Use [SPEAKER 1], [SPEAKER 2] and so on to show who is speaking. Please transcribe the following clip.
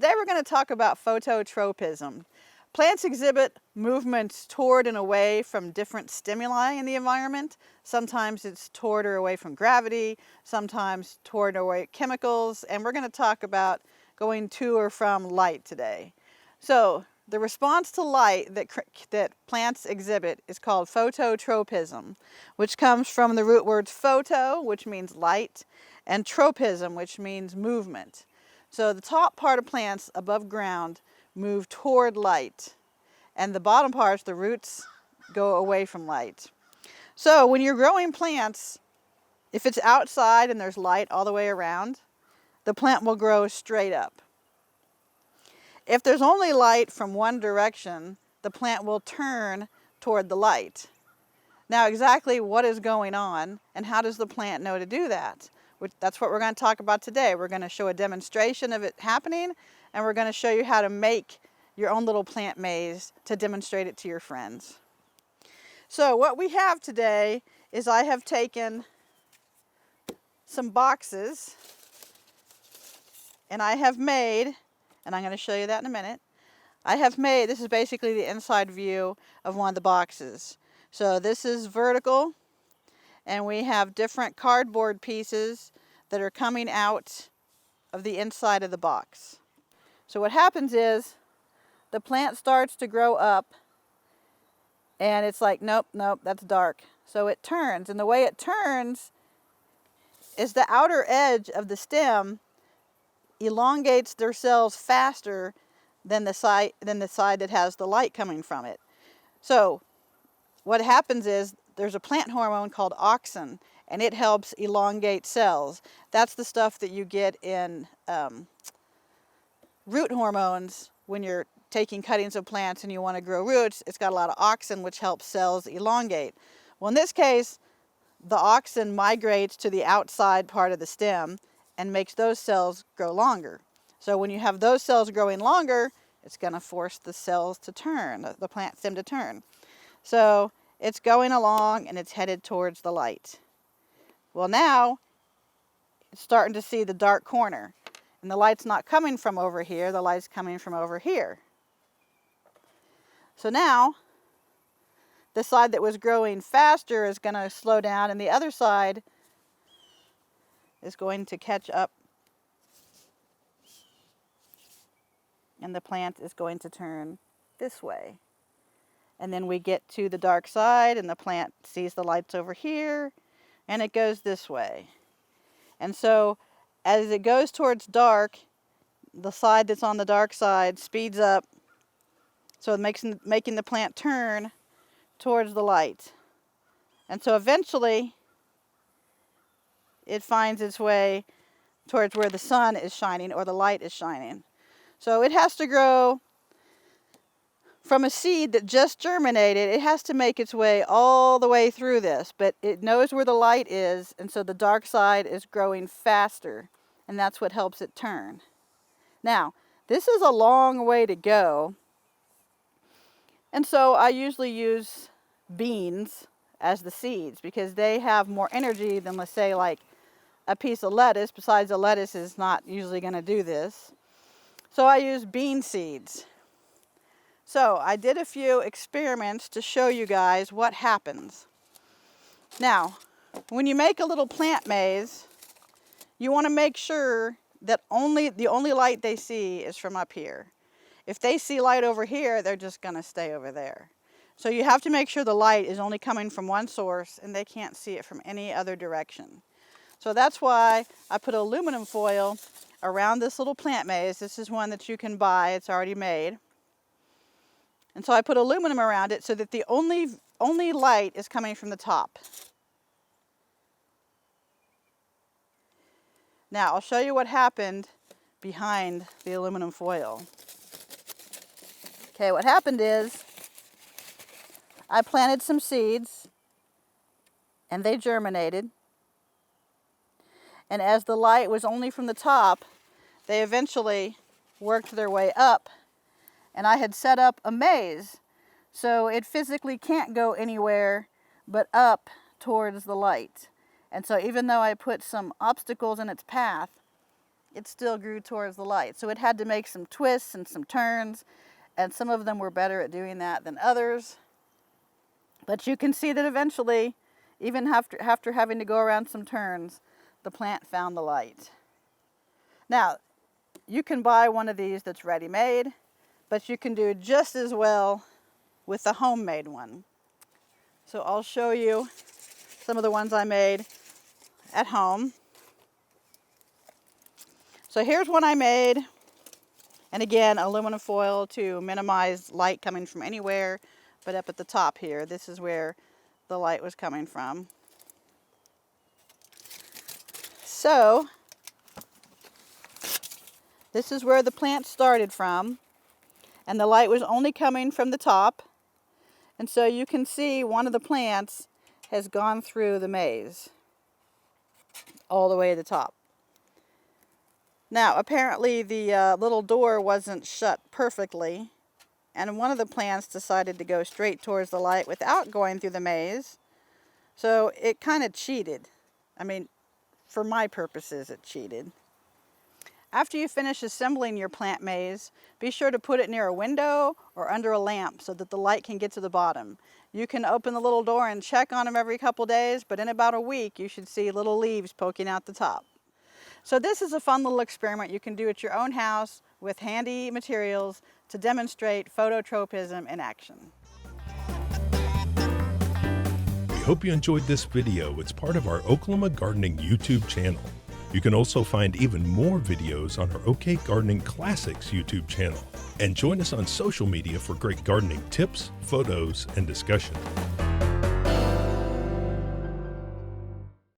[SPEAKER 1] Today we're going to talk about phototropism. Plants exhibit movements toward and away from different stimuli in the environment. Sometimes it's toward or away from gravity, sometimes toward or away chemicals, and we're going to talk about going to or from light today. So the response to light that plants exhibit is called phototropism, which comes from the root words photo, which means light, and tropism, which means movement. So the top part of plants above ground move toward light, and the bottom parts, the roots, go away from light. So when you're growing plants, if it's outside and there's light all the way around, the plant will grow straight up. If there's only light from one direction, the plant will turn toward the light. Now, exactly what is going on and how does the plant know to do that? That's what we're going to talk about today. We're going to show a demonstration of it happening, and we're going to show you how to make your own little plant maze to demonstrate it to your friends. So what we have today is I have taken some boxes, and I have made, and I'm going to show you that in a minute, this is basically the inside view of one of the boxes. So this is vertical, and we have different cardboard pieces that are coming out of the inside of the box. So what happens is the plant starts to grow up, and it's like, nope, that's dark. So it turns, and the way it turns is the outer edge of the stem elongates their cells faster than the side that has the light coming from it. So what happens is there's a plant hormone called auxin, and it helps elongate cells. That's the stuff that you get in root hormones when you're taking cuttings of plants and you want to grow roots. It's got a lot of auxin, which helps cells elongate. Well, in this case, the auxin migrates to the outside part of the stem and makes those cells grow longer. So when you have those cells growing longer, it's going to force the cells to turn, the plant stem to turn. So it's going along and it's headed towards the light. Well, now it's starting to see the dark corner, and the light's not coming from over here, the light's coming from over here. So now the side that was growing faster is going to slow down, and the other side is going to catch up, and the plant is going to turn this way. And then we get to the dark side, and the plant sees the lights over here, and it goes this way. And so as it goes towards dark, the side that's on the dark side speeds up, so it making the plant turn towards the light. And so eventually it finds its way towards where the sun is shining or the light is shining. So it has to grow from a seed that just germinated. It has to make its way all the way through this, but it knows where the light is, and so the dark side is growing faster, and that's what helps it turn. Now, this is a long way to go, and so I usually use beans as the seeds because they have more energy than, let's say, like a piece of lettuce. Besides, the lettuce is not usually going to do this. So I use bean seeds. So I did a few experiments to show you guys what happens. Now, when you make a little plant maze, you want to make sure that the only light they see is from up here. If they see light over here, they're just going to stay over there. So you have to make sure the light is only coming from one source and they can't see it from any other direction. So that's why I put aluminum foil around this little plant maze. This is one that you can buy. It's already made. And so I put aluminum around it so that the only light is coming from the top. Now I'll show you what happened behind the aluminum foil. Okay, what happened is I planted some seeds and they germinated. And as the light was only from the top, they eventually worked their way up. And I had set up a maze, so it physically can't go anywhere but up towards the light. And so even though I put some obstacles in its path, it still grew towards the light. So it had to make some twists and some turns, and some of them were better at doing that than others. But you can see that eventually, even after having to go around some turns, the plant found the light. Now, you can buy one of these that's ready-made, but you can do just as well with the homemade one. So I'll show you some of the ones I made at home. So here's one I made, and again, aluminum foil to minimize light coming from anywhere, but up at the top here, this is where the light was coming from. So this is where the plant started from, and the light was only coming from the top. And so you can see one of the plants has gone through the maze all the way to the top. Now, apparently the little door wasn't shut perfectly, and one of the plants decided to go straight towards the light without going through the maze. So it kind of cheated. I mean, for my purposes, it cheated. After you finish assembling your plant maze, be sure to put it near a window or under a lamp so that the light can get to the bottom. You can open the little door and check on them every couple days, but in about a week you should see little leaves poking out the top. So this is a fun little experiment you can do at your own house with handy materials to demonstrate phototropism in action.
[SPEAKER 2] We hope you enjoyed this video. It's part of our Oklahoma Gardening YouTube channel. You can also find even more videos on our OK Gardening Classics YouTube channel. And join us on social media for great gardening tips, photos, and discussion.